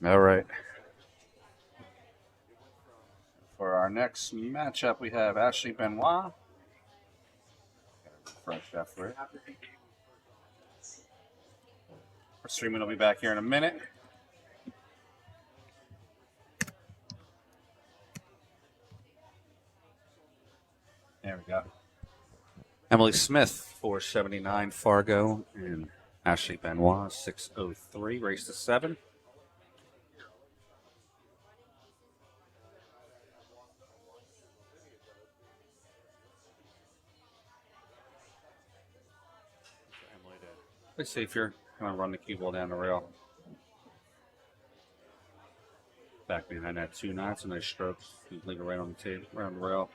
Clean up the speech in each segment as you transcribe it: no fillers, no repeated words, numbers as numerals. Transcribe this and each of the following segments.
All right. For our next matchup, we have Ashley Benoit. Fresh effort. Our streaming will be back here in a minute. There we go. Emily Smith, 479 Fargo, and Ashley Benoit, 603, race to 7. Let's see if you're going to run the cue ball down the rail. Back behind that 2 knots, and nice strokes. You leave it right on the table, right on the rail.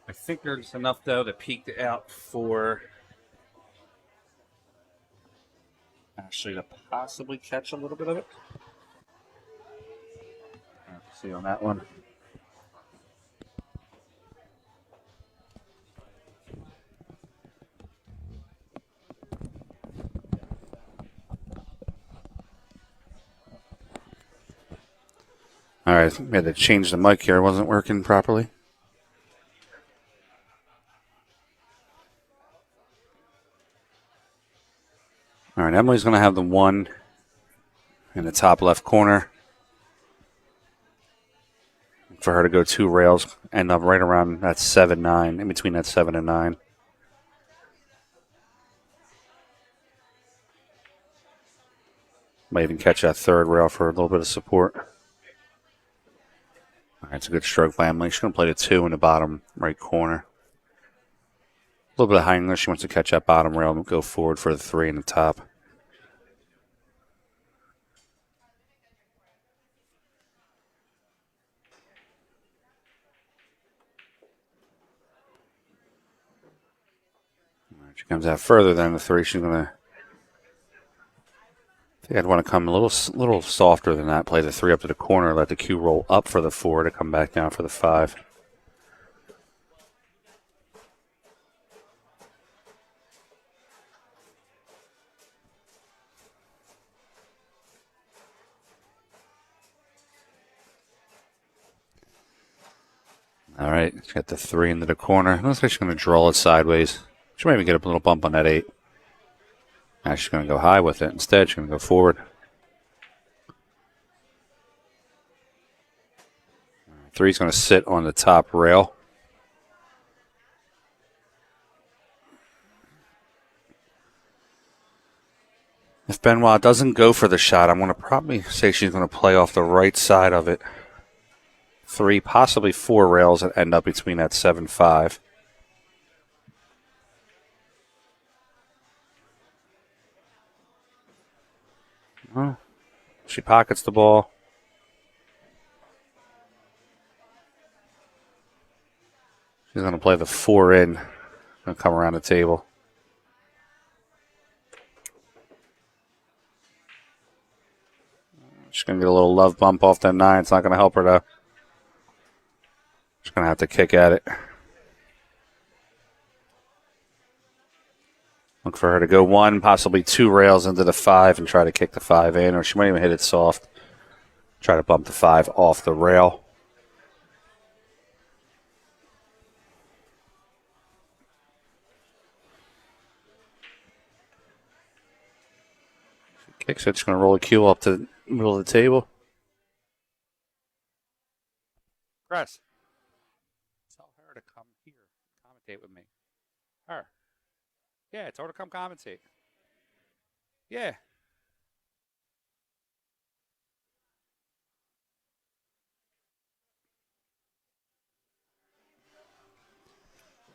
I think there's enough, though, that peaked out for Ashley to possibly catch a little bit of it. See on that one. All right, we had to change the mic here. It wasn't working properly. All right, Emily's going to have the 1 in the top left corner. For her to go 2 rails, end up right around that 7-9, in between that 7 and 9. Might even catch that 3rd rail for a little bit of support. All right, it's a good stroke by Emily. She's going to play the 2 in the bottom right corner. A little bit of high English. She wants to catch that bottom rail and go forward for the 3 in the top. All right, she comes out further than the 3. She's going to... I think I'd want to come a little softer than that. Play the 3 up to the corner. Let the cue roll up for the 4 to come back down for the 5. All right, she's got the 3 into the corner. Looks like she's going to draw it sideways. She might even get a little bump on that 8. Now she's going to go high with it. Instead, she's going to go forward. 3's going to sit on the top rail. If Benoit doesn't go for the shot, I'm going to probably say she's going to play off the right side of it. 3, possibly 4 rails that end up between that 7-5. Well, she pockets the ball. She's going to play the 4 in and come around the table. She's going to get a little love bump off that 9. It's not going to help her, though. She's going to have to kick at it. Look for her to go 1, possibly 2 rails into the 5 and try to kick the 5 in, or she might even hit it soft. Try to bump the 5 off the rail. She kicks it. She's going to roll the cue up to the middle of the table. Press. Tell her to come here. Commentate with me. Her. Yeah, tell her to come commentate. Yeah.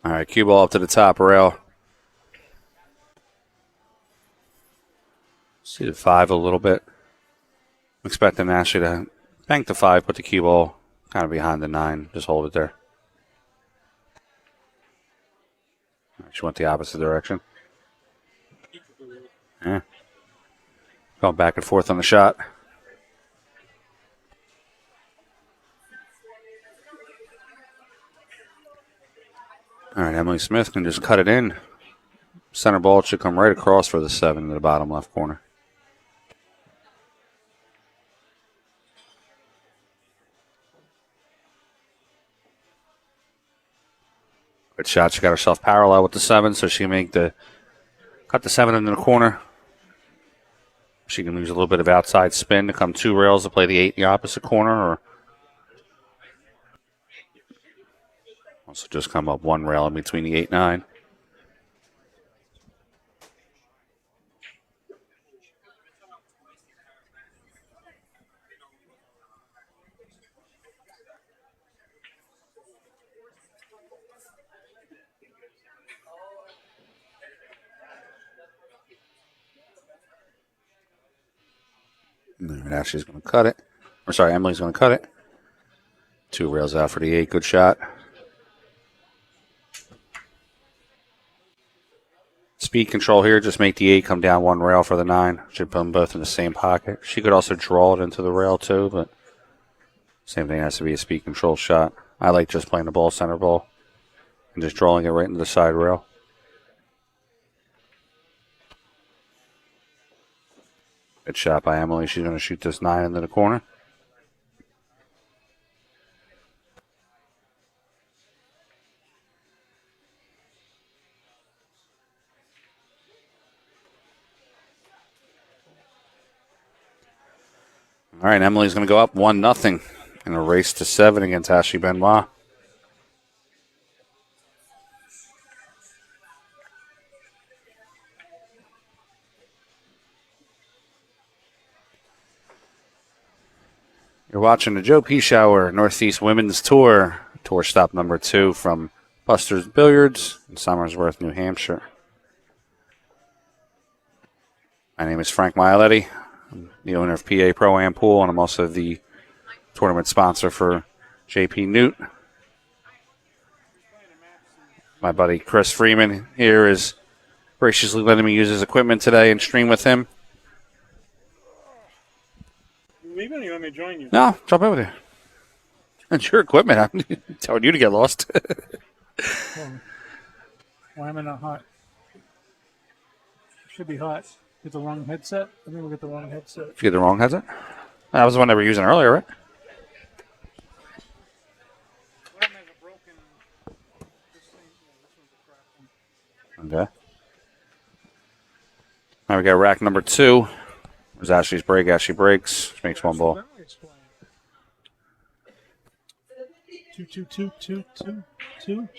All right, cue ball up to the top rail. See the 5 a little bit. I'm expecting Ashley to bank the 5, put the cue ball kind of behind the 9. Just hold it there. She went the opposite direction. Yeah. Going back and forth on the shot. All right, Emily Smith can just cut it in. Center ball should come right across for the 7 in the bottom left corner. Good shot. She got herself parallel with the 7, so she can cut the 7 into the corner. She can use a little bit of outside spin to come 2 rails to play the 8 in the opposite corner, or also just come up 1 rail in between the 8 9. And Ashley's going to cut it. Or sorry, Emily's going to cut it. 2 rails out for the 8. Good shot. Speed control here. Just make the 8 come down 1 rail for the 9. Should put them both in the same pocket. She could also draw it into the rail too, but same thing, has to be a speed control shot. I like just playing the ball center ball and just drawing it right into the side rail. Good shot by Emily. She's going to shoot this 9 into the corner. All right, Emily's going to go up 1-0 in a race to 7 against Ashley Benoit. You're watching the Joe P. Shower Northeast Women's Tour stop number 2 from Buster's Billiards in Somersworth, New Hampshire. My name is Frank Mialetti. I'm the owner of PA Pro-Am Pool, and I'm also the tournament sponsor for JP Newt. My buddy Chris Freeman here is graciously letting me use his equipment today and stream with him. You leaving or you want me to join you? No, jump over there. It's your equipment. I'm telling you to get lost. Why am I not hot? Should be hot. Get the wrong headset? I think we'll get the wrong headset. If you get the wrong headset? That was the one they were using earlier, right? Okay. Now we got rack number 2. There's Ashley's break. Ashley breaks. She makes 1 ball. 2, 2, 2, 2, 2, 2.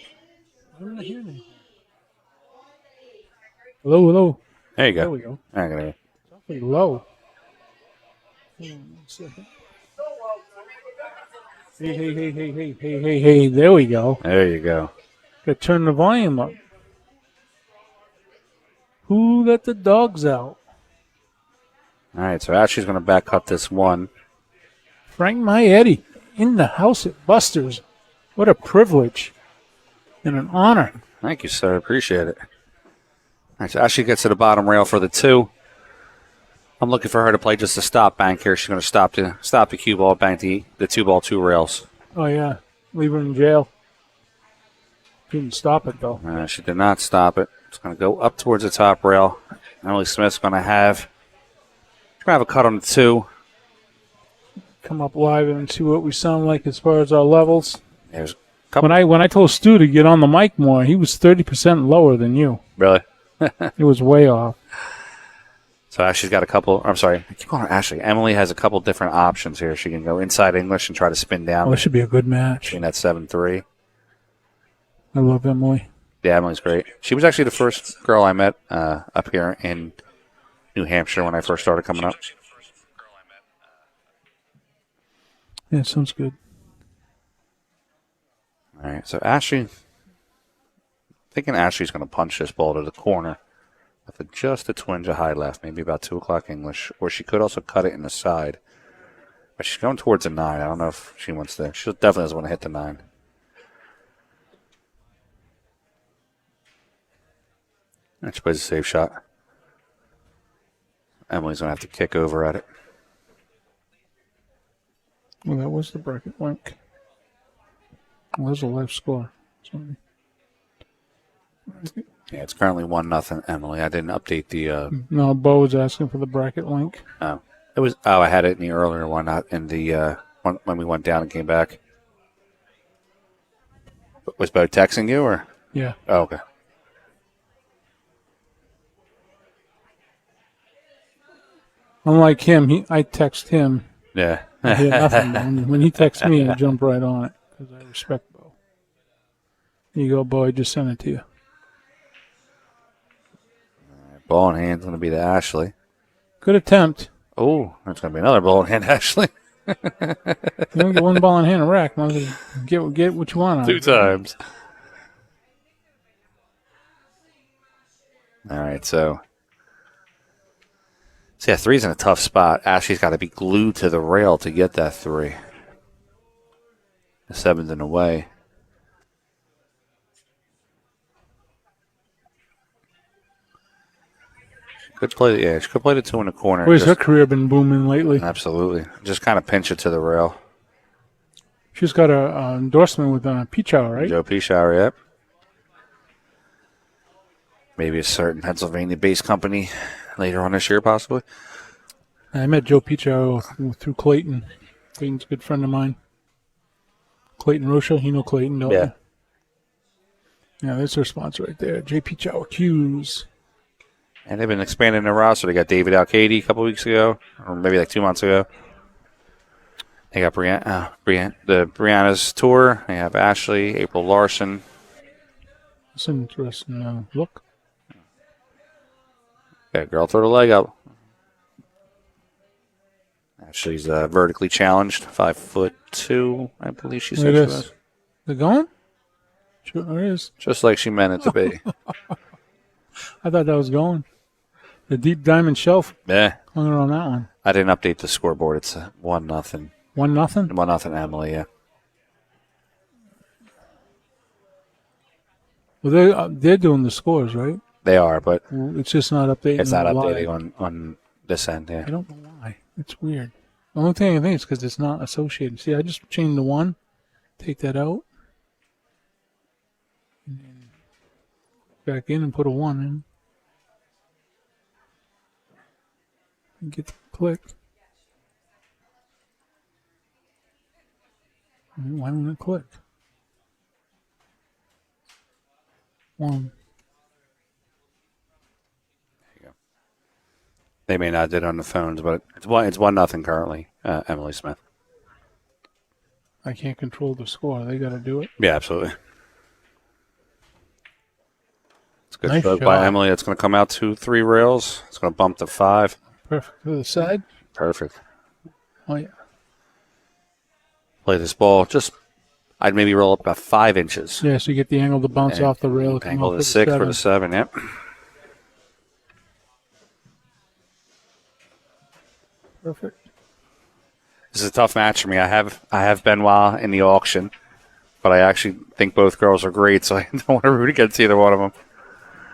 I'm not hearing anything. Hello, hello. There you go. There we go. Okay. It's awfully low. Hold on 1 second. Hey. There we go. There you go. Got to turn the volume up. Who let the dogs out? All right, so Ashley's going to back cut this 1. Frank Maietti in the house at Buster's. What a privilege and an honor. Thank you, sir. Appreciate it. All right, so Ashley gets to the bottom rail for the 2. I'm looking for her to play just a stop bank here. She's going to stop the cue ball, bank the 2 ball, 2 rails. Oh, yeah. Leave her in jail. Didn't stop it, though. She did not stop it. It's going to go up towards the top rail. Emily Smith's going to have a cut on the 2. Come up live and see what we sound like as far as our levels. There's a couple. When I told Stu to get on the mic more, he was 30% lower than you. Really? It was way off. So Ashley's got a couple. I'm sorry, I keep calling her Ashley. Emily has a couple different options here. She can go inside English and try to spin down. Well, this should be a good match. Between that 7-3. I love Emily. Yeah, Emily's great. She was actually the first girl I met up here in New Hampshire when I first started coming up. Yeah, sounds good. All right, so Ashley, thinking Ashley's going to punch this ball to the corner with just a twinge of high left, maybe about 2 o'clock English, or she could also cut it in the side. But she's going towards a 9. I don't know if she wants to. She definitely doesn't want to hit the 9. And she plays a safe shot. Emily's going to have to kick over at it. Well, that was the bracket link. Well, there's a live score. Sorry. Yeah, it's currently 1-0, Emily. I didn't update the. No, Bo was asking for the bracket link. Oh, it was. Oh, I had it in the earlier one, not in the when we went down and came back. Was Bo texting you or? Yeah. Oh, okay. Unlike him, I text him. Yeah. I hear nothing. But when he texts me, I jump right on it because I respect Bo. Here you go, Bo. I just sent it to you. Ball in hand's going to be to Ashley. Good attempt. Oh, there's going to be another ball in hand, Ashley. You don't get one ball in hand a rack. Might as well get what you want out of 2 it. times. All right, so yeah, 3's in a tough spot. Ashley's got to be glued to the rail to get that 3. The 7's in the way. Good play. Yeah, she could play the 2 in the corner. Where's her career been booming lately? Absolutely. Just kind of pinch it to the rail. She's got an endorsement with Peach Hour, right? Joe Pichauer, yep. Maybe a certain Pennsylvania-based company later on this year, possibly. I met Joe Peach Hour through Clayton. Clayton's a good friend of mine. Clayton Rocha. You know Clayton, don't you? Yeah, that's her sponsor right there. J. Peach Hour Q's. And they've been expanding their roster. They got David Alcady a couple weeks ago, or maybe like 2 months ago. They got Brianna's tour. They have Ashley, April Larson. That's an interesting look. Yeah, girl, throw the leg up. Ashley's vertically challenged, 5'2", I believe she said Look at she this. was. They're going? Sure it is. Just like she meant it to be. I thought that was going. The deep diamond shelf Yeah, hung on that one. I didn't update the scoreboard. It's 1-0. 1-0. 1-0 Emily, yeah. Well, they're doing the scores, right? They are, but It's just not updating. it's not live. updating on this end, yeah. I don't know why. It's weird. The only thing I think is because it's not associated. See, I just changed the 1. Take that out. And then back in and put a 1 in. And get the click. Why won't it click? 1. They may not do it on the phones, but it's 1-0 currently, Emily Smith. I can't control the score. They got to do it. Yeah, absolutely. It's a good Nice stroke by shot. Emily. It's going to come out 2-3 rails. It's going to bump to 5. Perfect. To the side. Perfect. Oh, yeah. Play this ball. I'd maybe roll up about 5 inches. Yeah, so you get the angle to bounce off the rail. come Angle off to with 6 for 7. the 7, yep. Perfect. This is a tough match for me. I have Benoit in the auction, but I actually think both girls are great, so I don't want to root against either one of them.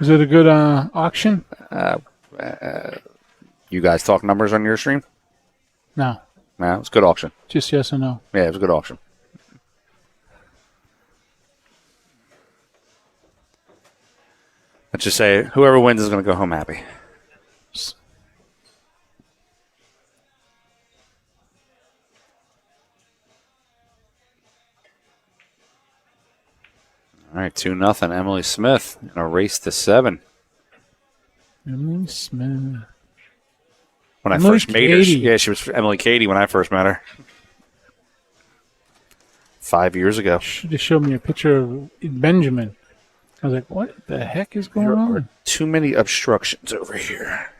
Was it a good auction? You guys talk numbers on your stream? No. No, it was a good auction. Just yes or no. Yeah, it was a good auction. Let's just say whoever wins is going to go home happy. All right, 2-0. Emily Smith in a race to 7. Emily Smith. When I Emily first made her, Cady. she was Emily Cady when I first met her. 5 years ago. She just showed me a picture of Benjamin. I was like, what the heck is going There on? are too many obstructions over here.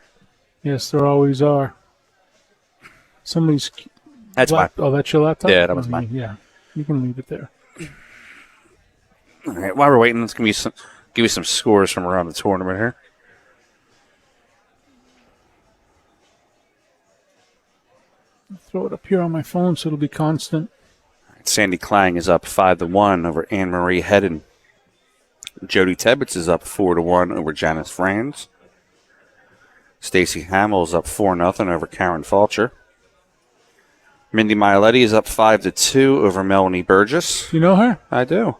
Yes, there always are. Somebody's. That's fine. Oh, that's your laptop? Yeah, that was mine. Yeah, you can leave it there. All right, while we're waiting, let's give you some scores from around the tournament here. Throw it up here on my phone so it'll be constant. Sandy Klang is up 5-1 over Anne Marie Hedden. Jody Tebbets is up 4-1 over Janice Franz. Stacy Hamill is up 4-0 over Karen Falcher. Mindy Miletti is up 5-2 over Melanie Burgess. You know her? I do.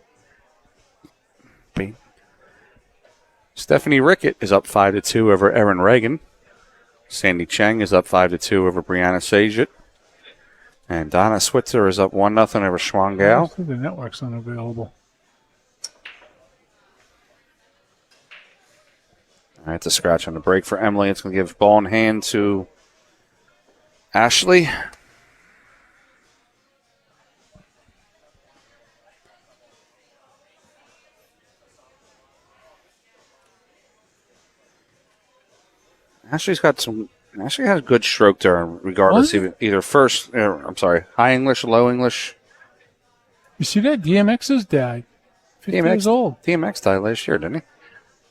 Stephanie Rickett is up 5-2 over Erin Reagan. Sandy Cheng is up 5-2 over Brianna Sajit. And Donna Switzer is up 1-0 over Schwan I Gale. think the network's unavailable. All right, the scratch on the break for Emily. It's going to give ball in hand to Ashley. Ashley has a good stroke there, regardless. Either high English, low English. You see that? DMX's died. 50 years old. DMX died last year, didn't he?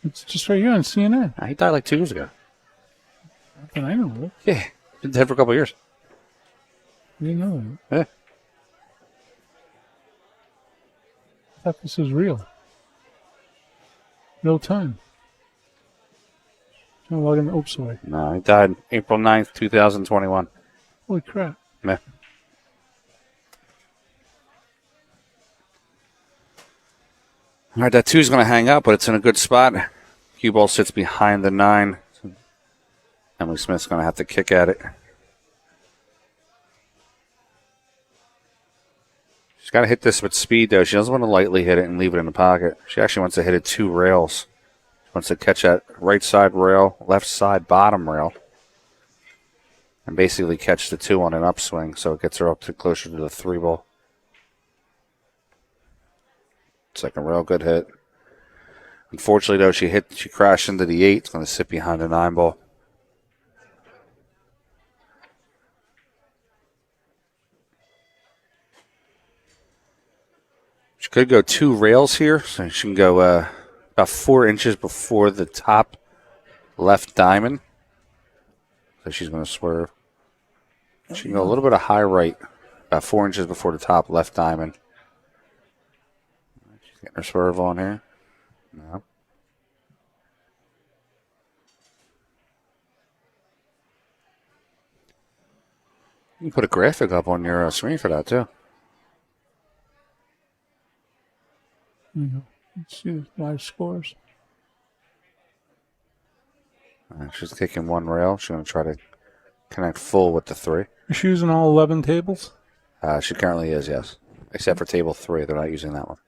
It's just right here on CNN. He died like 2 years ago. And I know it. Yeah, been dead for a couple of years. I didn't know that. Yeah. I thought this was real. Real time. Sorry. No, he died April 9th, 2021. Holy crap. Yeah. All right, that 2 is going to hang up, but it's in a good spot. Cue ball sits behind the 9. Emily Smith's going to have to kick at it. She's got to hit this with speed, though. She doesn't want to lightly hit it and leave it in the pocket. She actually wants to hit it 2 rails. She wants to catch that right side rail, left side bottom rail, and basically catch the 2 on an upswing, so it gets her up to closer to the 3 ball. It's like a real good hit. Unfortunately, though, she crashed into the 8. It's going to sit behind the 9 ball. She could go 2 rails here, so she can go about 4 inches before the top left diamond. So she's going to swerve. She can go a little bit of high right, about 4 inches before the top left diamond. She's getting her swerve on here. No. You can put a graphic up on your screen for that, too. Let's see the live scores. She's taking 1 rail. She's going to try to connect full with the 3. Is she using all 11 tables? She currently is, yes. Except for table 3. They're not using that one.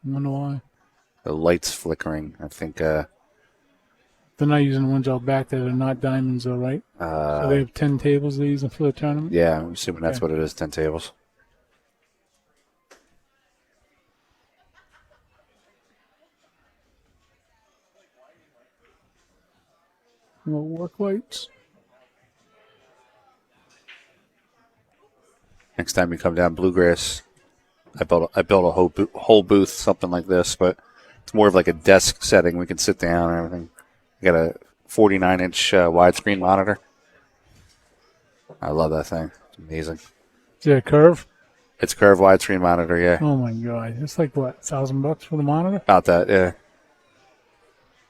I wonder why. The light's flickering. I think. They're not using the ones out back that are not diamonds, though, right? So they have 10 tables they're using for the tournament? Yeah, I'm assuming that's what it is, 10 tables. No work lights. Next time you come down Bluegrass, I built a whole booth, something like this, but it's more of like a desk setting. We can sit down and everything. We got a 49-inch widescreen monitor. I love that thing. It's amazing. Is it a curve? It's a curved widescreen monitor, yeah. Oh my god! It's like what, $1,000 for the monitor? About that, yeah.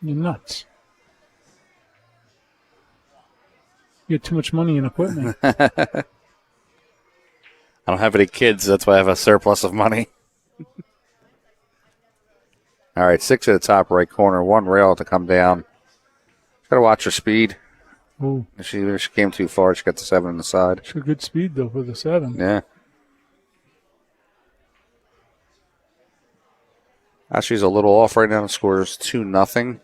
You're nuts. You get too much money in equipment. I don't have any kids, that's why I have a surplus of money. All right, 6 at the top right corner, 1 rail to come down. Got to watch her speed. Ooh. If she came too far, she got the 7 on the side. She's a good speed, though, for the 7. Yeah. Ashley's a little off right now. The score is 2-0.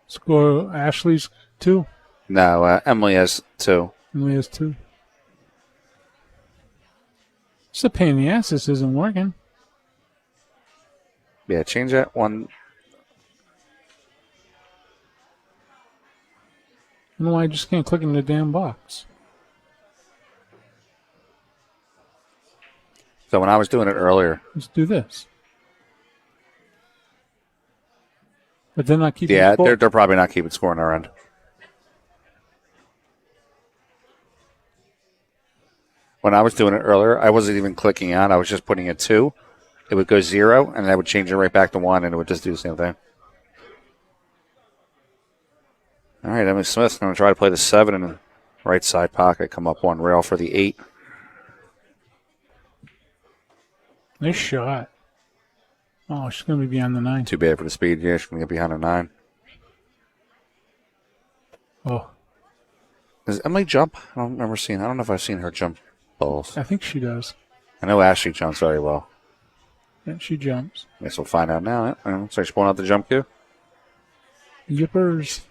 Score Ashley's 2? No, Emily has 2. Emily has 2. It's a pain in the ass. This isn't working. Yeah, change that one. I don't know why I just can't click in the damn box. So when I was doing it earlier. Let's do this. But they're not keeping Yeah, score. they're probably not keeping score on our end. When I was doing it earlier, I wasn't even clicking on. I was just putting a 2. It would go 0, and I would change it right back to 1, and it would just do the same thing. All right, Emily Smith's going to try to play the 7 in the right side pocket, come up 1 rail for the 8. Nice shot. Oh, she's going to be beyond the 9. Too bad for the speed. Yeah, she's going to get behind a 9. Oh. Does Emily jump? I don't remember seeing. I don't know if I've seen her jump balls. I think she does. I know Ashley jumps very well. And she jumps. Guess we'll find out now. So she's pulling out the jump cue. Yippers.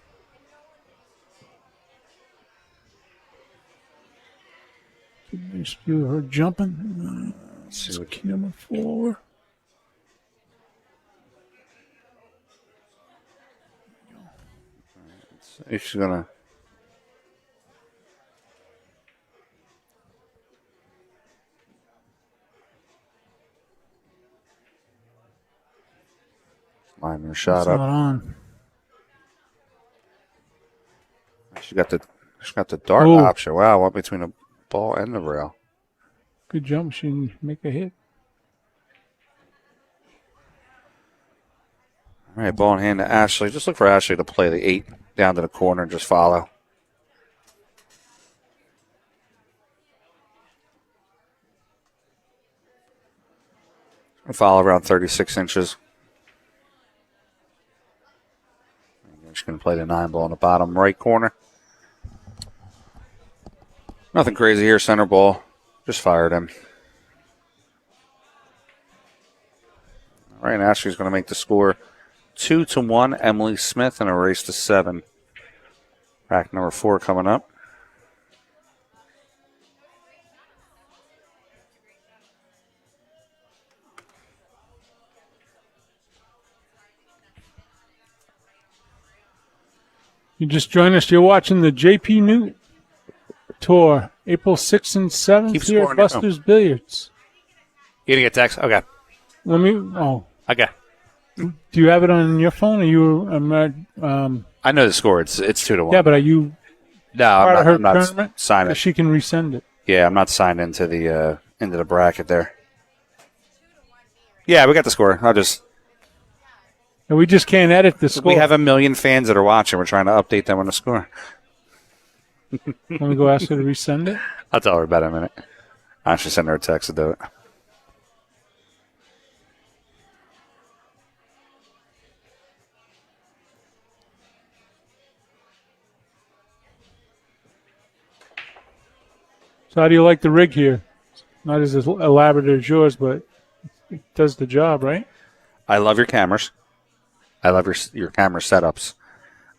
Nice view of her jumping. Let's see what Key number 4. if she's gonna. Line her shot It's up. not on. She got the dart Oh. option. Wow, what between the ball and the rail. Good jump. She can make a hit. All right, ball in hand to Ashley. Just look for Ashley to play the 8 down to the corner and just follow. Follow around 36 inches. She's going to play the 9 ball in the bottom right corner. Nothing crazy here, center ball. Just fired him. All right, and Ashley's going to make the score 2-1. Emily Smith in a race to 7. Rack number 4 coming up. You just joined us. You're watching the JP Newt Tour, April 6th and 7th Keep here scoring at it. Buster's Billiards. You gonna get text? Okay. Let me. Oh, Okay. do you have it on your phone? Are you? I know the score. It's 2-1. Yeah, but are you No, part of her I'm not tournament? signed 'Cause in. she can resend it. Yeah, I'm not signed into the bracket there. Yeah, we got the score. And we just can't edit the score. We have 1 million fans that are watching. We're trying to update them on the score. Let me go ask her to resend it. I'll tell her about it in a minute. I should send her a text to do it. So how do you like the rig here? Not as elaborate as yours, but it does the job, right? I love your cameras. I love your camera setups.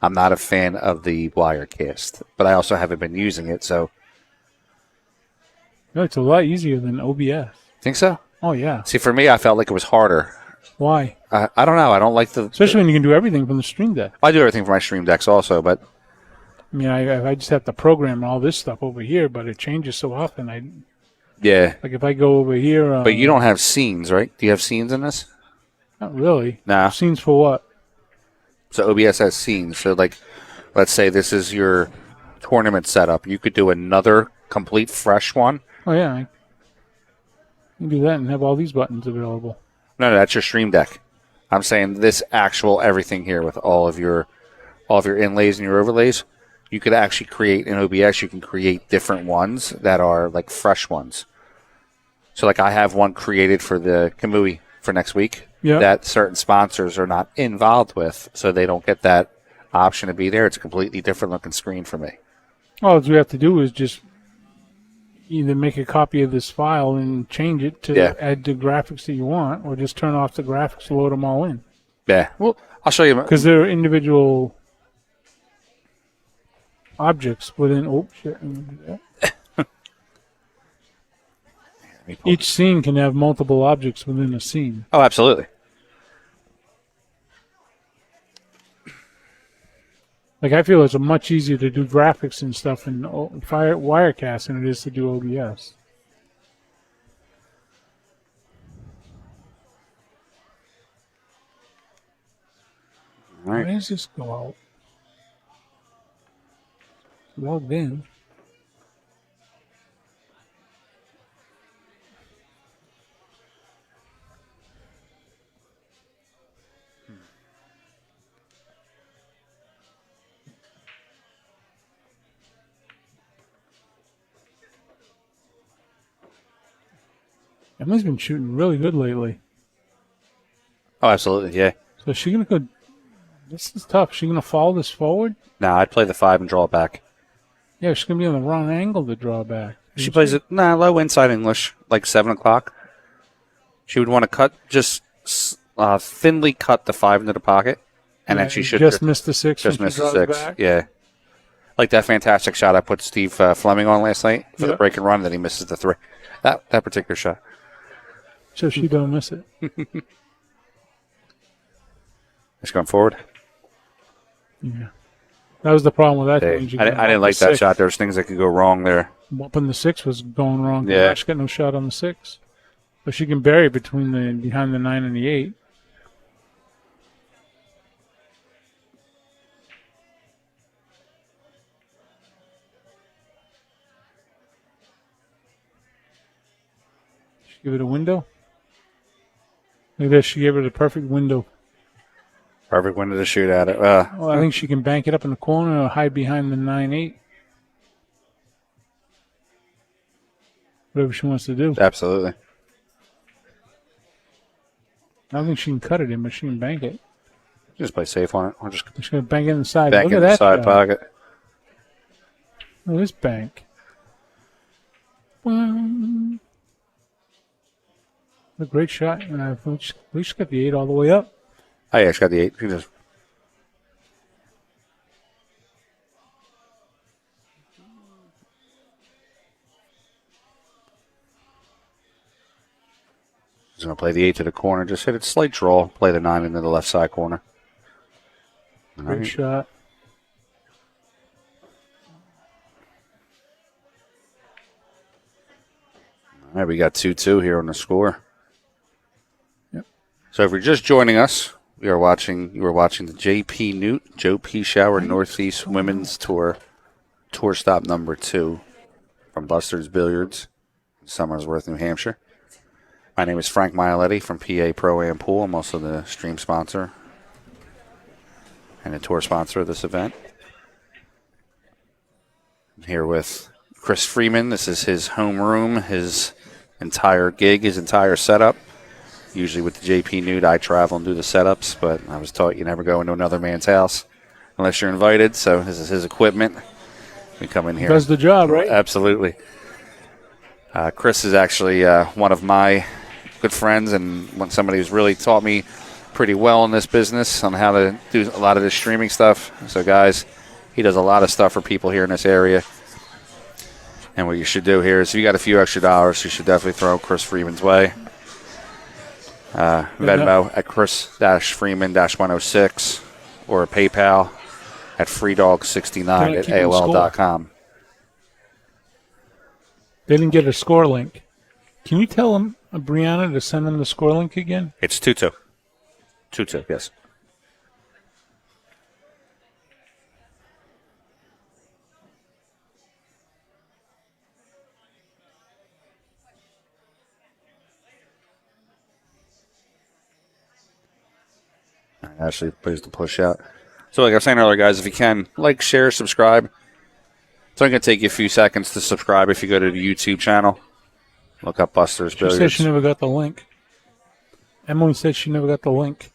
I'm not a fan of the Wirecast, but I also haven't been using it, so. No, it's a lot easier than OBS. Think so? Oh, yeah. See, for me, I felt like it was harder. Why? I don't know. I don't like the. Especially when you can do everything from the Stream Deck. I do everything for my stream decks also, but I mean, I just have to program all this stuff over here, but it changes so often. yeah. Like if I go over here. But you don't have scenes, right? Do you have scenes in this? Not really. Nah. Scenes for what? So OBS has scenes. So, like, let's say this is your tournament setup. You could do another complete fresh one. Oh, yeah. I can do that and have all these buttons available. No, that's your stream deck. I'm saying this actual everything here with all of your inlays and your overlays. You could actually create in OBS. You can create different ones that are like fresh ones. So, like, I have one created for the Kamui for next week that certain sponsors are not involved with, so they don't get that option to be there. It's a completely different looking screen for me. All we have to do is just either make a copy of this file and change it to add the graphics that you want, or just turn off the graphics and load them all in. Yeah. Well, I'll show you. Because they're individual objects within. Oh, shit. I'm gonna do that. Each scene can have multiple objects within a scene. Oh, absolutely. Like, I feel it's much easier to do graphics and stuff in Wirecast than it is to do OBS. All right. Why does this go out? Logged in. Emily's been shooting really good lately. Oh, absolutely. Yeah. So is she going to go... This is tough. Is she going to follow this forward? Now I'd play the 5 and draw it back. Yeah, she's going to be on the wrong angle to draw back. She plays it low inside English, like 7 o'clock. She would want to cut, just thinly cut the 5 into the pocket, and then she should just miss the 6. just when miss she the draws 6. back. Yeah. Like that fantastic shot I put Steve Fleming on last night for the Yep. break and run, and then he misses the 3. That particular shot. So she don't miss it. Just going forward. Yeah. That was the problem with that. Hey, range. I didn't like that shot. There's things that could go wrong there. Whooping the 6 was going wrong. Yeah. She got no shot on the 6. But she can bury behind the 9 and the 8. She give it a window. Look at this. She gave it a perfect window. Perfect window to shoot at it. Well, I think she can bank it up in the corner or hide behind the 9-8. Whatever she wants to do. Absolutely. I don't think she can cut it in, but she can bank it. Just play safe on it. We're just She's going to bank it in the side. back Look in at the that side shot. pocket. Look at this bank. A great shot. And at least got the 8 all the way up. Oh, yeah, she got the 8. She just She's going to play the 8 to the corner. Just hit it slight draw. Play the 9 into the left side corner. All Great right. shot. All right, we got 2-2 here on the score. Yep. So if you're just joining us, you were watching the J.P. Newt, Joe P. Shower Northeast Women's Tour stop number 2 from Buster's Billiards in Somersworth, New Hampshire. My name is Frank Mialetti from PA Pro-Am Pool. I'm also the stream sponsor and the tour sponsor of this event. I'm here with Chris Freeman. This is his home room, his entire gig, his entire setup. Usually with the JP Nude, I travel and do the setups, but I was taught you never go into another man's house unless you're invited. So this is his equipment. We come in here. Does the job, right? Absolutely. Chris is actually one of my good friends and somebody who's really taught me pretty well in this business on how to do a lot of this streaming stuff. So, guys, he does a lot of stuff for people here in this area. And what you should do here is if you got a few extra dollars, you should definitely throw Chris Freeman's way. Venmo at Chris-Freeman-106 or PayPal at freedog69 at AOL.com. They didn't get a score link. Can you tell them, Brianna, to send them the score link again? It's 2-2. 2-2, yes. Ashley plays the push out. So like I was saying earlier, guys, if you can, like, share, subscribe. It's only going to take you a few seconds to subscribe if you go to the YouTube channel. Look up Buster's She Billiards. said she never got the link. Emily said she never got the link.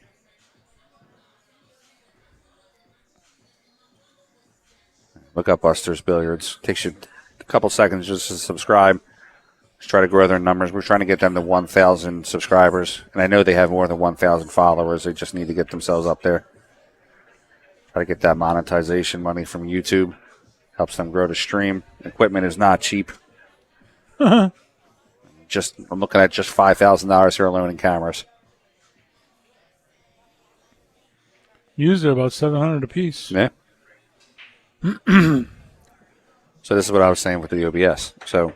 Look up Buster's Billiards. Takes you a couple seconds just to subscribe. Just try to grow their numbers. We're trying to get them to 1,000 subscribers. And I know they have more than 1,000 followers. They just need to get themselves up there. Try to get that monetization money from YouTube. Helps them grow the stream. Equipment is not cheap. I'm looking at just $5,000 here alone in cameras. Used are about $700 a piece. Yeah. So this is what I was saying with the OBS. So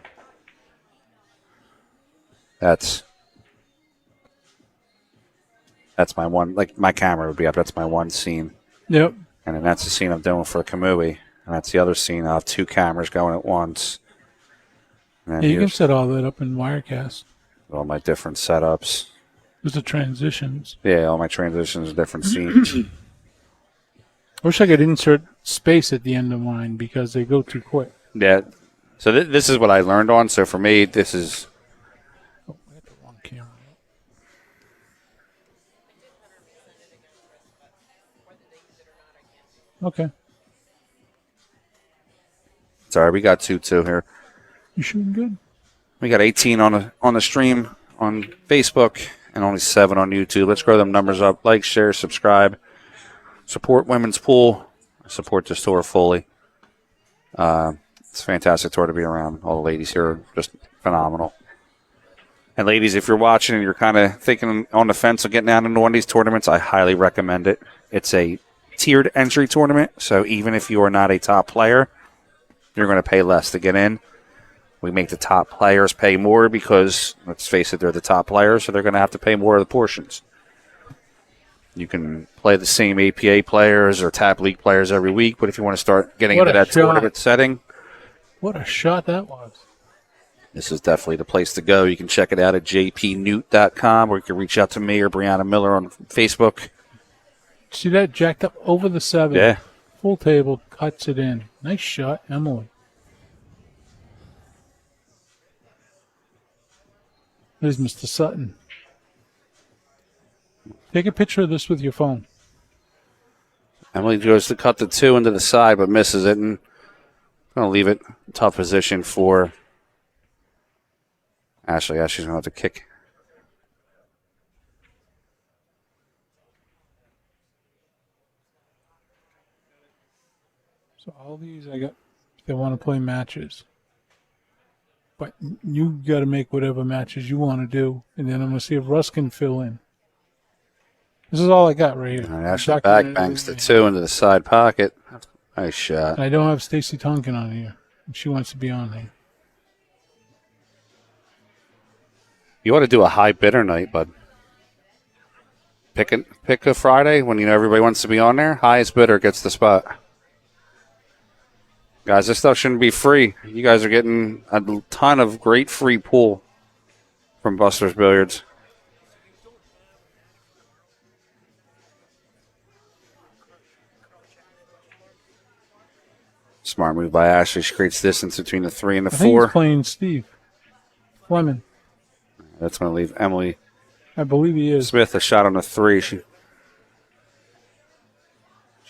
that's my one, like my camera would be up. That's my one scene. Yep. And then that's the scene I'm doing for Kamui. And that's the other scene. I'll have 2 cameras going at once. And then Yeah, you can here's set all that up in Wirecast. all my different setups. There's the transitions. Yeah, all my transitions, different scenes. I wish I could insert space at the end of mine because they go too quick. Yeah. So this is what I learned on. So for me, this is... Oh, I got the wrong camera. Okay. Sorry, we got 2-2 here. You shooting good? We got 18 on the stream on Facebook and only 7 on YouTube. Let's grow them numbers up. Like, share, subscribe. Support Women's Pool. Support this tour fully. It's a fantastic tour to be around. All the ladies here are just phenomenal. And ladies, if you're watching and you're kind of thinking on the fence of getting out into one of these tournaments, I highly recommend it. It's a tiered entry tournament, so even if you are not a top player, you're going to pay less to get in. We make the top players pay more because, let's face it, they're the top players, so they're going to have to pay more of the portions. You can play the same APA players or Tap League players every week, but if you want to start getting into that tournament setting, what a shot that was. This is definitely the place to go. You can check it out at jpnewt.com, or you can reach out to me or Brianna Miller on Facebook. See that? Jacked up over the 7. Yeah. Full table, cuts it in. Nice shot, Emily. There's Mr. Sutton. Take a picture of this with your phone. Emily goes to cut the 2 into the side, but misses it, and going to leave it tough position for Ashley. Ashley's going to have to kick. So all these I got, they want to play matches. But you got to make whatever matches you want to do, and then I'm going to see if Russ can fill in. This is all I got right here. All right, Ashley back banks the 2 into the side pocket. Nice shot. I don't have Stacy Tonkin on here. She wants to be on here. You ought to do a high bidder night, bud. Pick a Friday when you know everybody wants to be on there. Highest bidder gets the spot. Guys, this stuff shouldn't be free. You guys are getting a ton of great free pool from Buster's Billiards. Smart move by Ashley. She creates distance between the 3 and the 4. I think he's playing Steve Fleming. That's going to leave Emily I believe he is. Smith a shot on the 3. She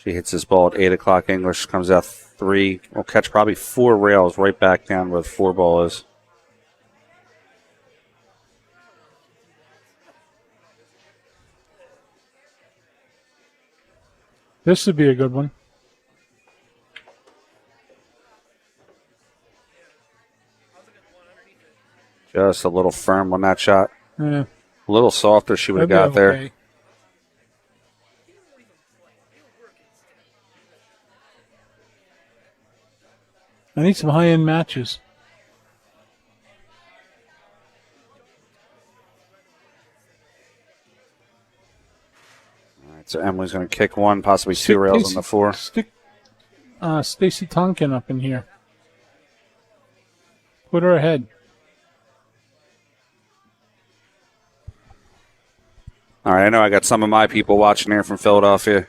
hits this ball at 8 o'clock English. Comes out 3. Will catch probably 4 rails right back down where the 4 ball is. This would be a good one. Just a little firm on that shot. Yeah. A little softer she would have got there. I need some high-end matches. All right, so Emily's going to kick 1, possibly 2 rails on the 4. Stick Stacy Tonkin up in here. Put her ahead. All right, I know I got some of my people watching here from Philadelphia.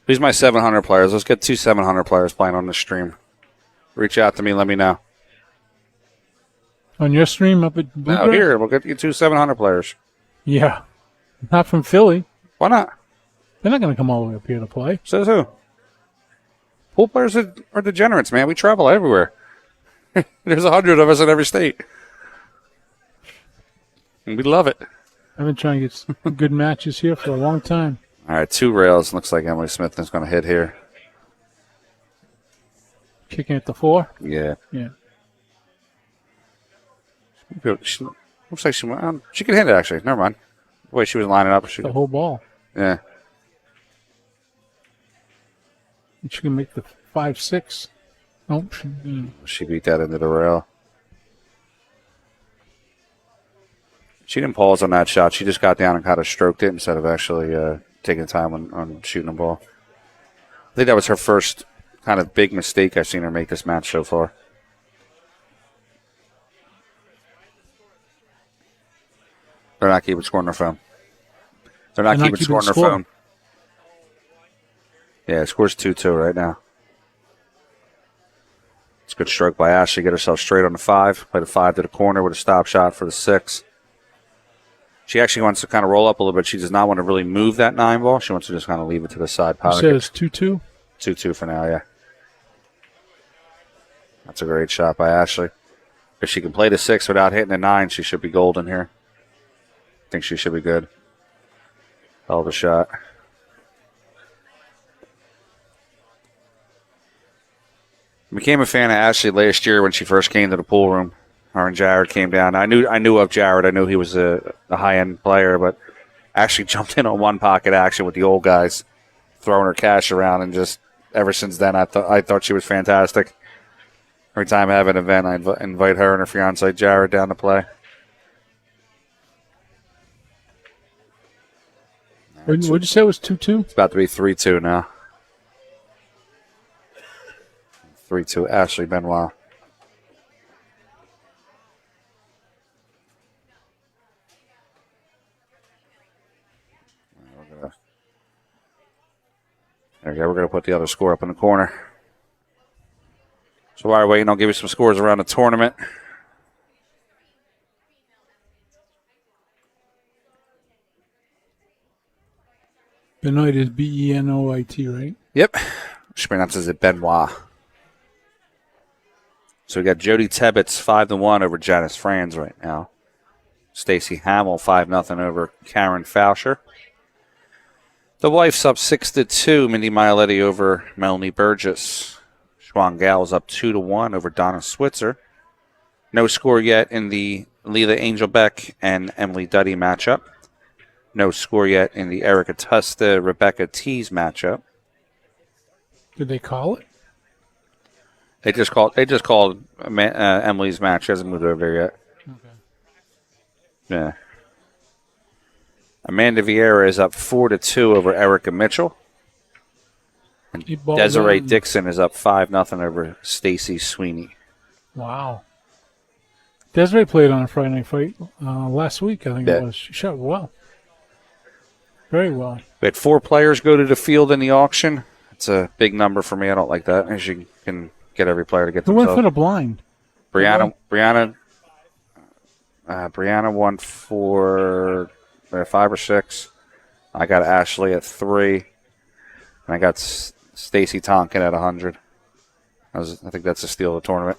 These are my 700 players. Let's get 2 700 players playing on this stream. Reach out to me. Let me know. On your stream up at Bluegrass? No, here. We'll get you 2 700 players. Yeah. Not from Philly. Why not? They're not going to come all the way up here to play. Says who? Pool players are degenerates, man. We travel everywhere. There's 100 of us in every state. And we love it. I've been trying to get some good matches here for a long time. All right, 2 rails. Looks like Emily Smith is going to hit here. Kicking at the 4? Yeah. Yeah. She, looks like she can hit it, actually. Never mind. The way she was lining up. The whole ball. Yeah. And she can make the 5-6. Nope. She beat that into the rail. She didn't pause on that shot. She just got down and kind of stroked it instead of actually taking time on shooting the ball. I think that was her first kind of big mistake I've seen her make this match so far. They're not keeping score on their phone. They're not keeping score on their phone. Yeah, it scores 2-2 right now. It's a good stroke by Ashley. Get herself straight on the 5. Play the 5 to the corner with a stop shot for the 6. She actually wants to kind of roll up a little bit. She does not want to really move that 9 ball. She wants to just kind of leave it to the side pocket. You said it's 2-2? 2-2 for now, yeah. That's a great shot by Ashley. If she can play the 6 without hitting the 9, she should be golden here. I think she should be good. Hell of a shot. Became a fan of Ashley last year when she first came to the pool room. Her and Jared came down. I knew of Jared. I knew he was a high-end player, but Ashley jumped in on one pocket action with the old guys, throwing her cash around, and just ever since then, I thought she was fantastic. Every time I have an event, I invite her and her fiance Jared down to play. What did you say it was 2-2? It's about to be 3-2 now. 3-2, Ashley Benoit. There we go. We're going to put the other score up in the corner. So while we're waiting, I'll give you some scores around the tournament. Benoit is Benoit, right? Yep. She pronounces it Benoit. So we got Jody Tebbets 5-1 over Janice Franz right now. Stacy Hamill 5-0 over Karen Fauscher. The wife's up 6-2. Mindy Miletti over Melanie Burgess. Schwan Gal's up 2-1 over Donna Switzer. No score yet in the Leela Angelbeck and Emily Duddy matchup. No score yet in the Erica Tusta Rebecca Tees matchup. Did they call it? They just called Emily's match. She hasn't moved over there yet. Okay. Yeah. Amanda Vieira is up 4-2 over Erica Mitchell. And Desiree Dixon is up 5-0 over Stacy Sweeney. Wow. Desiree played on a Friday Night Fight last week, I think it was. She shot well. Very well. We had 4 players go to the field in the auction. It's a big number for me. I don't like that. As you can get every player to get Who themselves. went for the blind? Brianna won for 5 or 6. I got Ashley at 3. And I got Stacy Tonkin at 100. I think that's a steal of the tournament.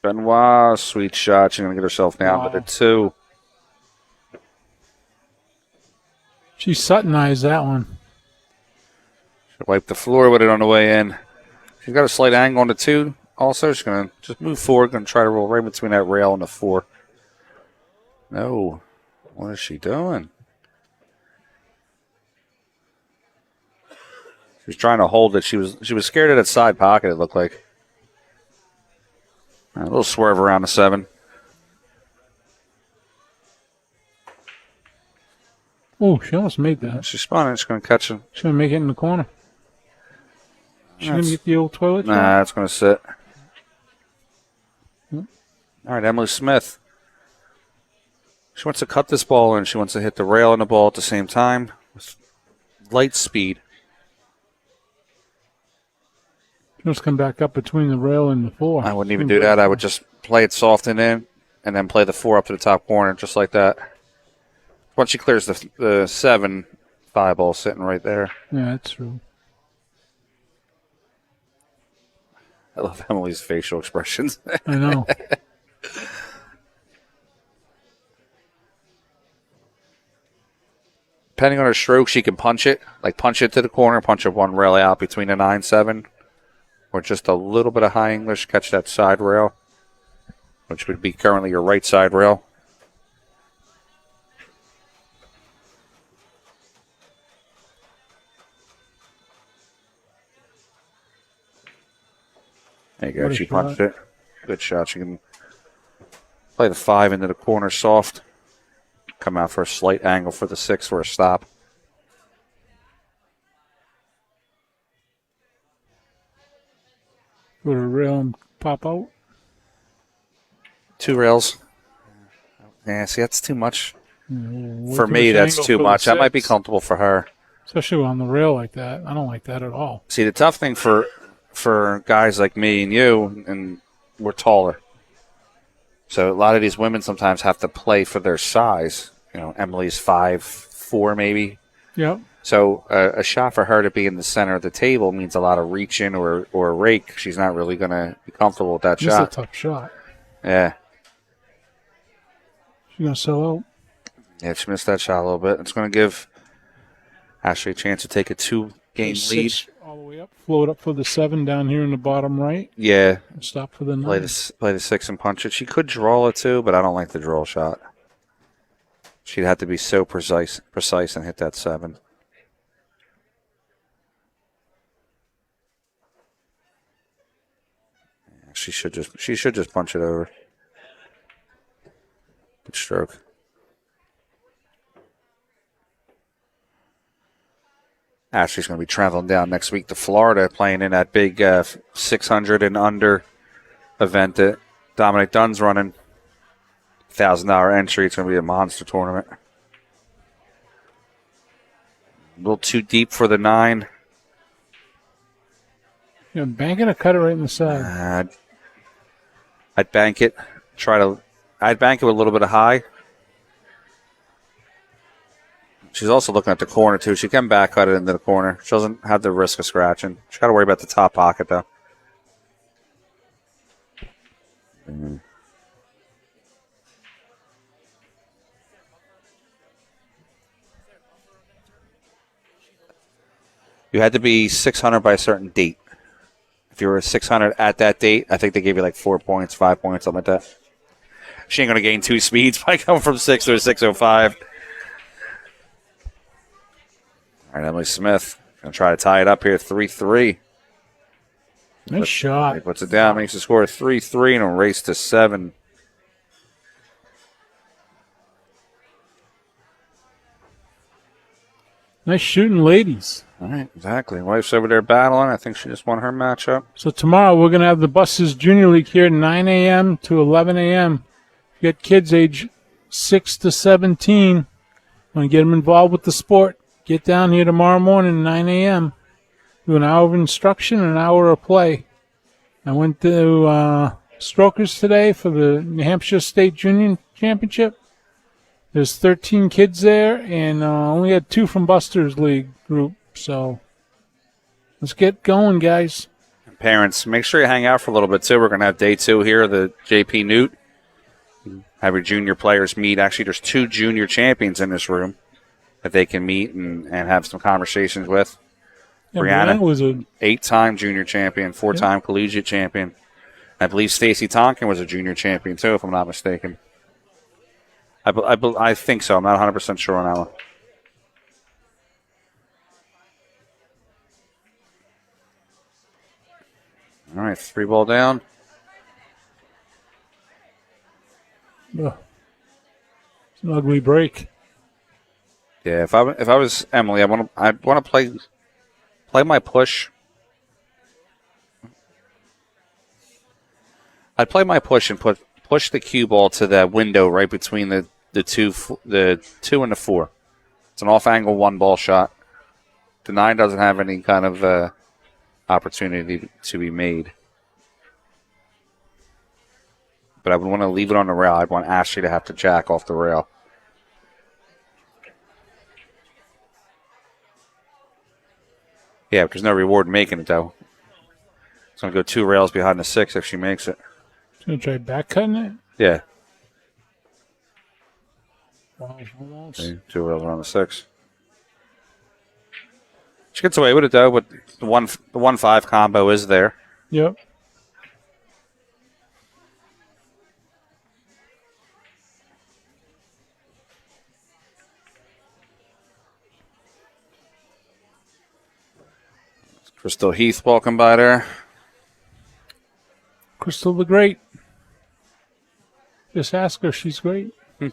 Benoit, sweet shot. She's going to get herself down to the 2. She Suttonized that one. She wiped the floor with it on the way in. She's got a slight angle on the 2 also. She's going to just move forward. Going to try to roll right between that rail and the 4. No. What is she doing? She was trying to hold it. She was scared of that side pocket, it looked like. A little swerve around the 7. Oh, she almost made that. She spun it. She's going to catch it. She's going to make it in the corner. She's going to get the old toilet? Nah, it's going to sit. All right, Emily Smith. She wants to cut this ball in. She wants to hit the rail and the ball at the same time with light speed. Just come back up between the rail and the 4. I wouldn't even do that. I would just play it soft and in, and then play the 4 up to the top corner, just like that. Once she clears the 7, 5 ball sitting right there. Yeah, that's true. I love Emily's facial expressions. I know. Depending on her stroke, she can punch it to the corner, punch it one rail out between the 9-7, or just a little bit of high English, catch that side rail, which would be currently your right side rail. There you go. She punched it. Good shot. She can play the 5 into the corner soft. Come out for a slight angle for the 6 for a stop. Go to rail and pop out. 2 rails. Yeah, see, that's too much. Yeah, for me, that's too much. That might be comfortable for her. Especially on the rail like that. I don't like that at all. See, the tough thing for guys like me and you, and we're taller. So a lot of these women sometimes have to play for their size. You know, Emily's 5'4" maybe. Yep. So a shot for her to be in the center of the table means a lot of reaching or a rake. She's not really going to be comfortable with that This shot. is a tough shot. Yeah. She's going to sell out. Yeah, she missed that shot a little bit. It's going to give Ashley a chance to take a 2-game lead. All the way up. Float up for the 7 down here in the bottom right. Yeah. And stop for the 9. Play the 6 and punch it. She could draw it too, but I don't like the draw shot. She'd have to be so precise and hit that 7. She should just punch it over. Good stroke. Ashley's going to be traveling down next week to Florida, playing in that big 600 and under event that Dominic Dunn's running. $1,000 entry. It's going to be a monster tournament. A little too deep for the 9. You're banking a cutter right in the side. I'd bank it. I'd bank it with a little bit of high. She's also looking at the corner, too. She can back cut it into the corner. She doesn't have the risk of scratching. She's got to worry about the top pocket, though. You had to be 600 by a certain date. If you were 600 at that date, I think they gave you like 4 points, 5 points, something like that. She ain't going to gain 2 speeds by going from 6 to a 605. All right, Emily Smith going to try to tie it up here, 3-3. Nice shot. He puts it down, makes the score 3-3 and a race to 7. Nice shooting, ladies. All right, exactly. Wife's over there battling. I think she just won her matchup. So tomorrow we're going to have the Buses Junior League here 9 a.m. to 11 a.m. You got kids age 6 to 17. Want to get them involved with the sport. Get down here tomorrow morning 9 a.m. Do an hour of instruction and an hour of play. I went to Strokers today for the New Hampshire State Junior Championship. There's 13 kids there, and only had 2 from Buster's League group. So let's get going, guys. Parents, make sure you hang out for a little bit, too. We're going to have day 2 here, the JP Newt. Have your junior players meet. Actually, there's 2 junior champions in this room that they can meet and have some conversations with. Yeah, Brianna was a 8-time junior champion, 4-time collegiate champion. I believe Stacy Tonkin was a junior champion, too, if I'm not mistaken. I think so. I'm not 100% sure on that one. All right, 3 ball down. it's an ugly break. Yeah, if I was Emily, I'd want to play my push. I'd play my push and push the cue ball to that window right between the 2 and the 4. It's an off angle 1 ball shot. The 9 doesn't have any kind of opportunity to be made. But I would want to leave it on the rail. I'd want Ashley to have to jack off the rail. Yeah, but there's no reward in making it, though. It's going to go 2 rails behind the 6 if she makes it. She's going to try back cutting it? Yeah. Almost. Okay, 2 rails around the 6. She gets away with it, though, but the 1-5 combo is there. Yep. Crystal Heath walking by there. Crystal the Great. Just ask her. She's great. All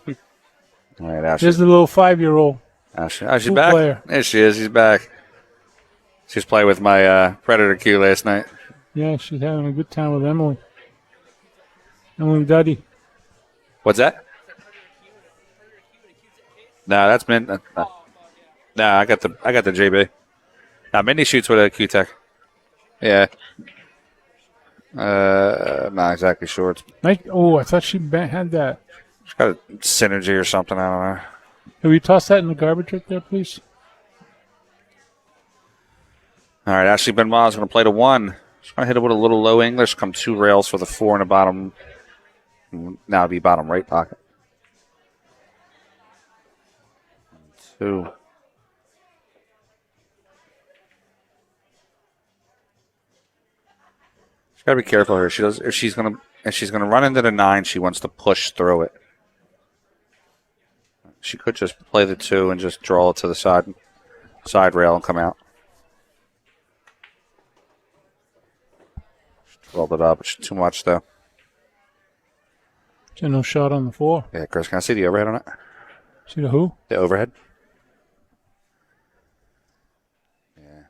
right, Ashley. There's the little 5-year-old. She's back. Player. There she is. She's back. She was playing with my Predator Q last night. Yeah, she's having a good time with Emily. Emily Duddy. What's that? No, that's Mint. No, I got the JB. Now Mindy shoots with a Q-Tech. Yeah. Not exactly sure. Nice. Oh, I thought she had that. She's got a synergy or something. I don't know. Can we toss that in the garbage right there, please? All right, Ashley Benoit is going to play to 1. She's going to hit it with a little low English, come 2 rails for the 4 in the bottom. Now it'd be bottom right pocket. 2. She's got to be careful here. She does if she's going to run into the 9. She wants to push through it. She could just play the 2 and just draw it to the side rail and come out. She rolled it up. It's too much though. There's no shot on the 4. Yeah, Chris, can I see the overhead on it? See the who? The overhead. Yeah.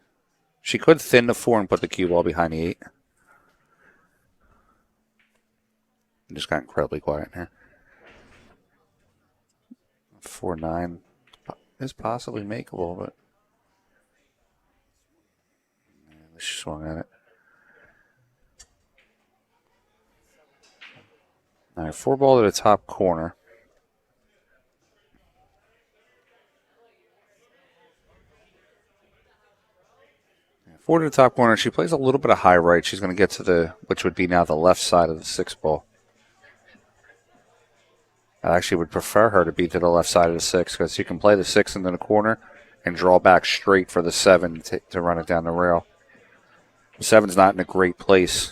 She could thin the 4 and put the cue ball behind the 8. It just got incredibly quiet in here. 4-9 is possibly makeable, but yeah, she swung at it. All right, 4 ball to the top corner. Yeah, 4 to the top corner. She plays a little bit of high right. She's going to get to which would be now the left side of the 6 ball. I actually would prefer her to be to the left side of the 6 because you can play the 6 into the corner and draw back straight for the 7 to run it down the rail. The 7's not in a great place.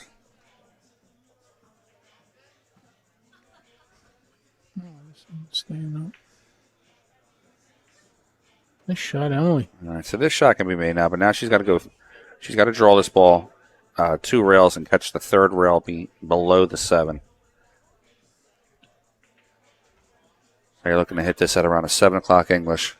Staying up. Nice shot, Emily. All right, so this shot can be made now, but now she's got to go. She's got to draw this ball 2 rails and catch the 3rd rail below the 7. So you're looking to hit this at around a 7 o'clock English.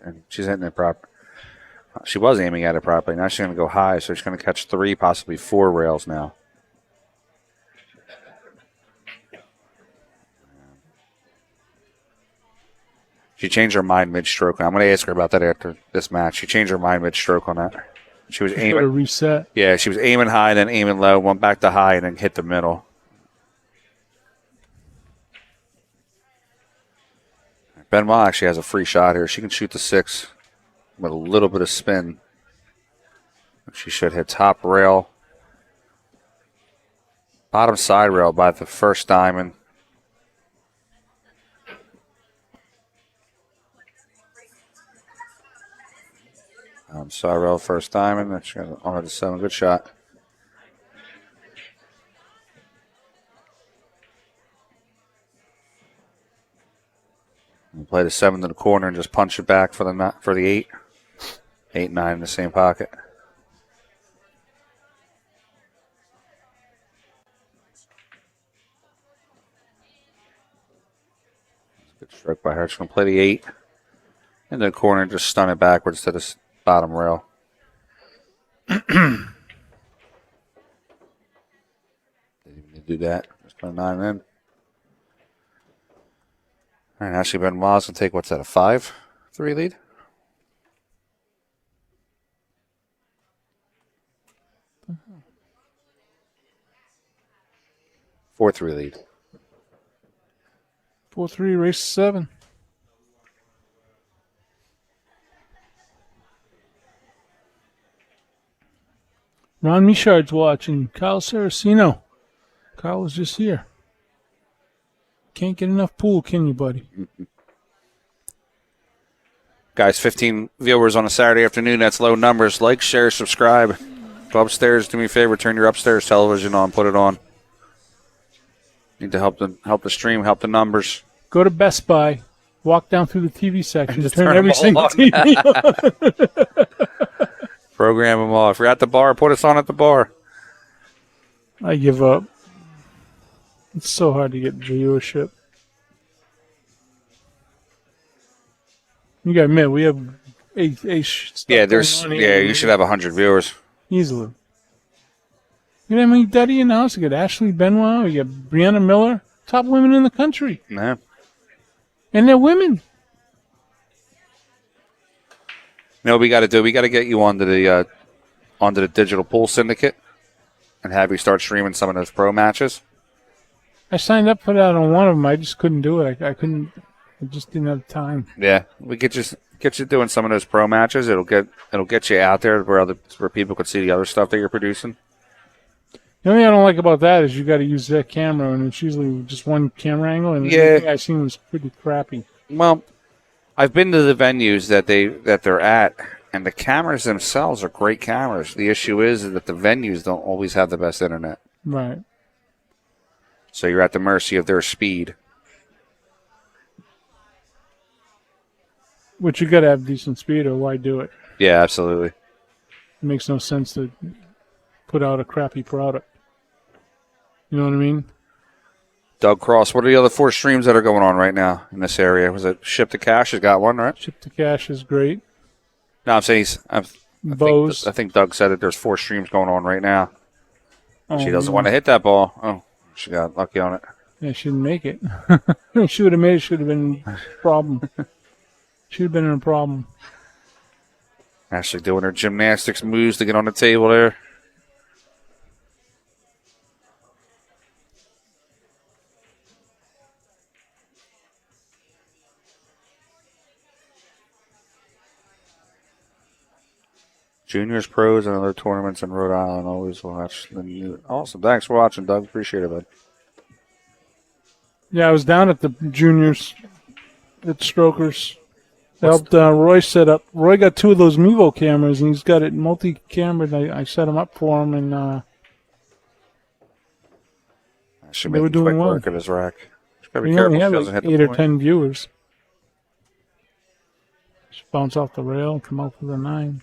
And she's hitting it proper. She was aiming at it properly. Now she's going to go high, so she's going to catch 3, possibly 4 rails now. She changed her mind mid-stroke. I'm going to ask her about that after this match. She changed her mind mid-stroke on that. She was aiming. To reset. Yeah, she was aiming high, then aiming low, went back to high, and then hit the middle. Benoit actually has a free shot here. She can shoot the 6 with a little bit of spin. She should hit top rail. Bottom side rail by the first diamond. Side rail, first diamond. That's on the 7. Good shot. Play the 7 to the corner and just punch it back for the 8. 8, 9 in the same pocket. Good stroke by her. She's going to play the 8 in the corner and just stun it backwards to the bottom rail. Didn't even do that. Just put a 9 in. All right, Ashley Benoit's going to take, what's that, a 5-3 lead? Mm-hmm. 4-3 lead. 4-3, race 7. Ron Michard's watching. Kyle Saraceno. Kyle was just here. Can't get enough pool, can you, buddy? Guys, 15 viewers on a Saturday afternoon. That's low numbers. Like, share, subscribe. Go upstairs. Do me a favor. Turn your upstairs television on. Put it on. Need to help the stream, help the numbers. Go to Best Buy. Walk down through the TV section. Just Turn turn every them all single on. TV on. Program them all. If you're at the bar, put us on at the bar. I give up. It's so hard to get viewership. You got to admit, we have Yeah, you should have 100 viewers. Easily. You know how many Duddy in the house? You got Ashley Benoit, you got Brianna Miller, top women in the country. Yeah. And they're women. You know what we got to do? We got to get you onto the digital pool syndicate and have you start streaming some of those pro matches. I signed up for that on one of them. I just couldn't do it. I couldn't. I just didn't have time. Yeah, we could just get you doing some of those pro matches. It'll get you out there where people could see the other stuff that you're producing. The only thing I don't like about that is you got to use that camera, and it's usually just one camera angle. And everything I seen was pretty crappy. Well, I've been to the venues that they're at, and the cameras themselves are great cameras. The issue is that the venues don't always have the best internet. Right. So you're at the mercy of their speed. Which you got to have decent speed, or why do it? Yeah, absolutely. It makes no sense to put out a crappy product. You know what I mean? Doug Cross, what are the other 4 streams that are going on right now in this area? Was it Ship to Cash has got one, right? Ship to Cash is great. No, I'm saying Bose. I think Doug said that there's 4 streams going on right now. Oh, She doesn't want to hit that ball. Oh, she got lucky on it. Yeah, she didn't make it. She would have made it. Should have been a problem. Should have been a problem. Ashley doing her gymnastics moves to get on the table there. Juniors, pros, and other tournaments in Rhode Island. Always watch the new. Awesome. Thanks for watching, Doug. Appreciate it, bud. Yeah, I was down at the juniors at Strokers. Helped Roy set up. Roy got 2 of those Mevo cameras, and he's got it multi-camera. I set them up for him, and Should they make were quick doing well. work of his rack. Just gotta be we careful. only had She doesn't like hit the 8 or point. 10 viewers. Just bounce off the rail and come out for the 9.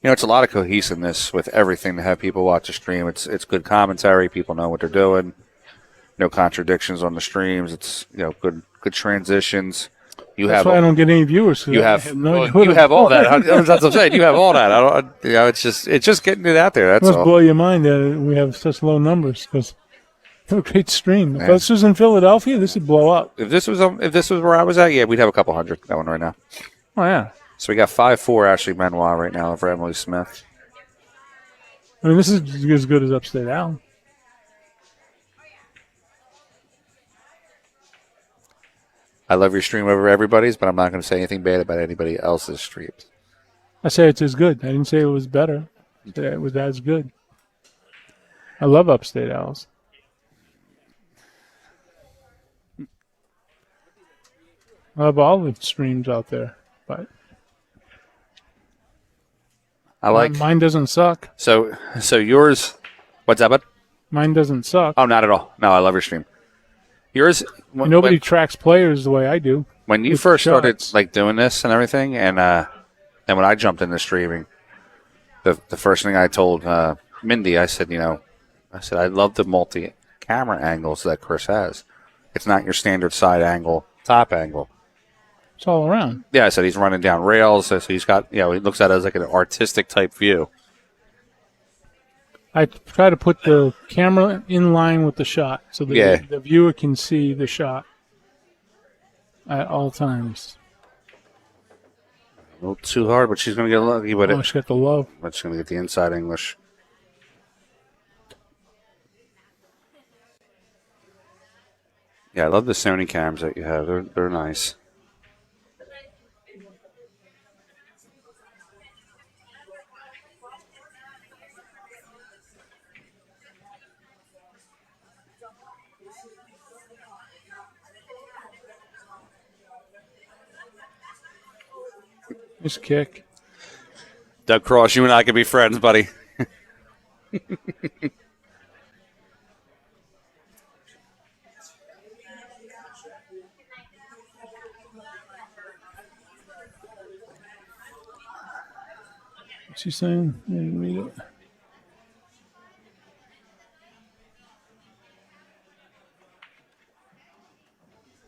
You know, it's a lot of cohesiveness with everything to have people watch a stream. It's good commentary. People know what they're doing. No contradictions on the streams. It's good transitions. That's why I don't get any viewers. You have I no idea you have all that. That's what I'm saying. You have all that. It's just getting it out there. That's It must all. blow your mind that we have such low numbers because they're a great stream. If this was in Philadelphia, this would blow up. If this was where I was at, yeah, we'd have a couple hundred going right now. Oh yeah. So we got 5-4 Ashley Benoit right now for Emily Smith. I mean, this is as good as Upstate Al. I love your stream over everybody's, but I'm not going to say anything bad about anybody else's streams. I say it's as good. I didn't say it was better. I said it was as good. I love Upstate Al's. I love all the streams out there, but I like mine doesn't suck. so yours. What's that, bud? Mine doesn't suck. Oh, not at all. No, I love your stream. Yours. Nobody tracks players the way I do. When you first started like doing this and everything, and when I jumped into streaming, the first thing I told Mindy, I said, I love the multi-camera angles that Chris has. It's not your standard side angle, top angle. It's all around. Yeah, I said he's running down rails, so he's got, he looks at it as like an artistic type view. I try to put the camera in line with the shot so that the viewer can see the shot at all times. A little too hard, but she's going to get lucky with it. She got the love. But she's going to get the inside English. Yeah, I love the Sony cams that you have. They're nice. Nice kick. Doug Cross, you and I could be friends, buddy. What's he saying? I didn't read it.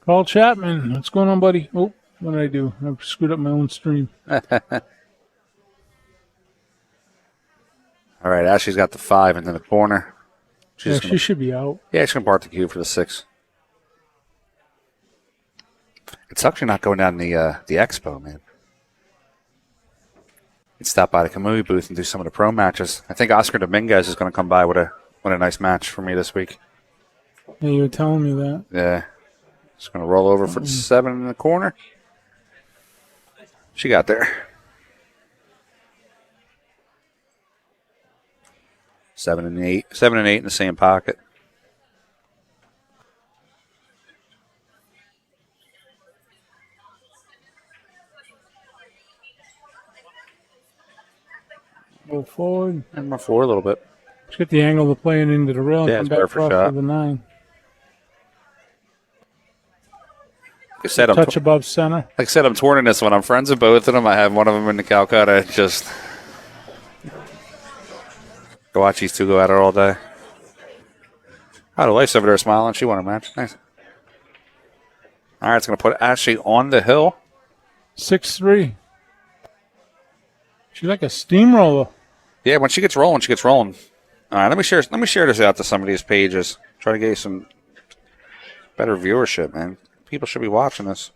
Carl Chapman, what's going on, buddy? Oh, what did I do? I screwed up my own stream. All All right, Ashley's got the 5 into the corner. She should be out. Yeah, she's going to bar the cue for the 6. It's actually not going down the expo, man. You'd stop by the Kamui booth and do some of the pro matches. I think Oscar Dominguez is going to come by with a nice match for me this week. Yeah, you were telling me that. Yeah. Just going to roll over for the 7 in the corner. She got there. 7 and 8. 7 and 8 in the same pocket. Go forward. And my 4 a little bit. Let's get the angle of the playing into the rail. Yeah, Come it's back better for across shot. to the 9. Like I said, Touch above center. Like I said, I'm torn in this one. I'm friends with both of them. I have one of them in the Calcutta. Just go watch these two go at it all day. Oh, the wife's over there smiling. She won a match. Nice. All right, it's going to put Ashley on the hill. 6-3. She's like a steamroller. Yeah, when she gets rolling, she gets rolling. All right, let me share this out to some of these pages. Try to get you some better viewership, man. People should be watching this.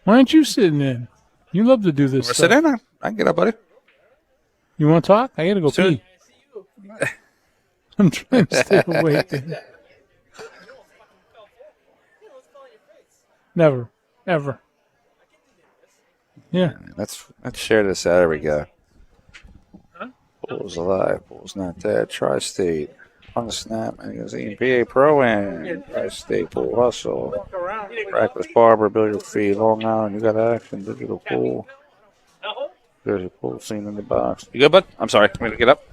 Why aren't you sitting in? You love to do this stuff. Sit in. I can get up, buddy. You want to talk? I got to go Soon. pee. I'm trying to stay awake. Never. Ever. Yeah. Let's share this out. There we go. Bulls alive. Bulls not dead. Tri-State. On the snap. Magazine. PA Pro-Am. Tri-State Pool Hustle. Practice Barber. Billiards-Friday. Long Island. You got action. Digital pool. There's a pool scene in the box. You good, bud? I'm sorry. I'm going to get up.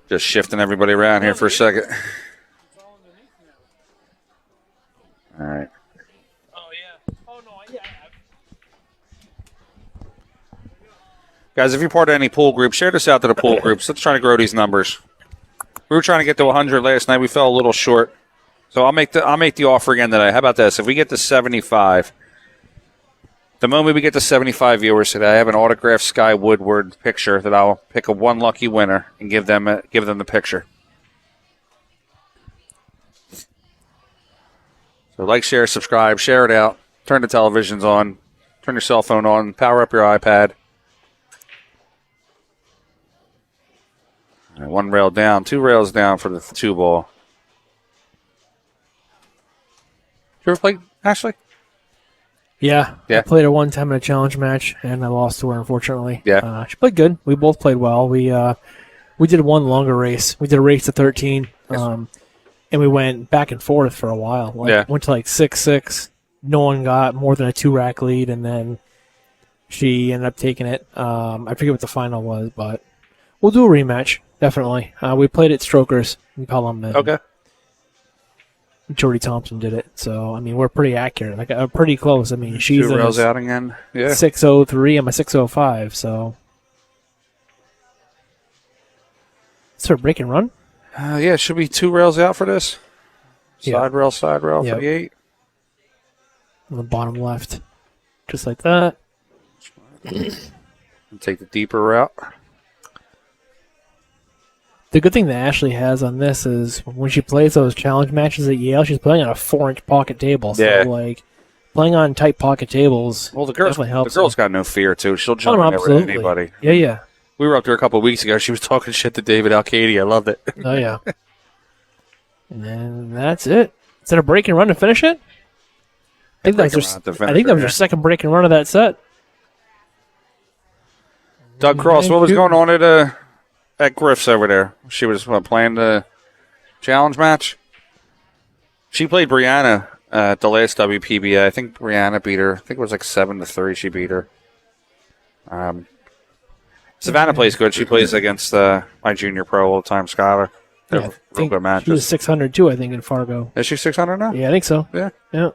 Just shifting everybody around here for a second. All right. Guys, if you're part of any pool group, share this out to the pool groups. Let's try to grow these numbers. We were trying to get to 100 last night. We fell a little short. So I'll make the offer again today. How about this? If we get to 75, the moment we get to 75 viewers today, I have an autographed Sky Woodward picture that I'll pick a one lucky winner and give them the picture. So like, share, subscribe, share it out. Turn the televisions on. Turn your cell phone on. Power up your iPad. All right, 1 rail down, 2 rails down for the 2 ball. You ever played Ashley? Yeah. Yeah. I played her one time in a challenge match, and I lost to her, unfortunately. Yeah. She played good. We both played well. We did one longer race. We did a race to 13, and we went back and forth for a while. Went to 6-6. No one got more than a 2-rack lead, and then she ended up taking it. I forget what the final was, but we'll do a rematch, definitely. We played at Strokers. We call them. Okay. Jody Thompson did it, so we're pretty accurate, pretty close. She's 2 rails out again. Yeah. 6:03. I'm a 6:05. So, is there a break and run? Yeah, it should be 2 rails out for this. Side rail for the 8. On the bottom left, just like that. Take the deeper route. The good thing that Ashley has on this is when she plays those challenge matches at Yale, she's playing on a 4-inch pocket table. So, playing on tight pocket tables definitely helps. The girl's got no fear, too. She'll jump in there with anybody. Yeah. We were up there a couple of weeks ago. She was talking shit to David Alcady. I loved it. Oh, yeah. And then that's it. Is that a break and run to finish it? I think that was your second break and run of that set. Doug Cross, what was going on at Griff's over there? She was playing the challenge match. She played Brianna at the last WPBA. I think Brianna beat her. I think it was 7-3. She beat her. Savannah plays good. She plays against my junior pro all the time, Skylar. They're real good matches. She was 600 too, I think, in Fargo. Is she 600 now? Yeah, I think so. Yeah. Yeah.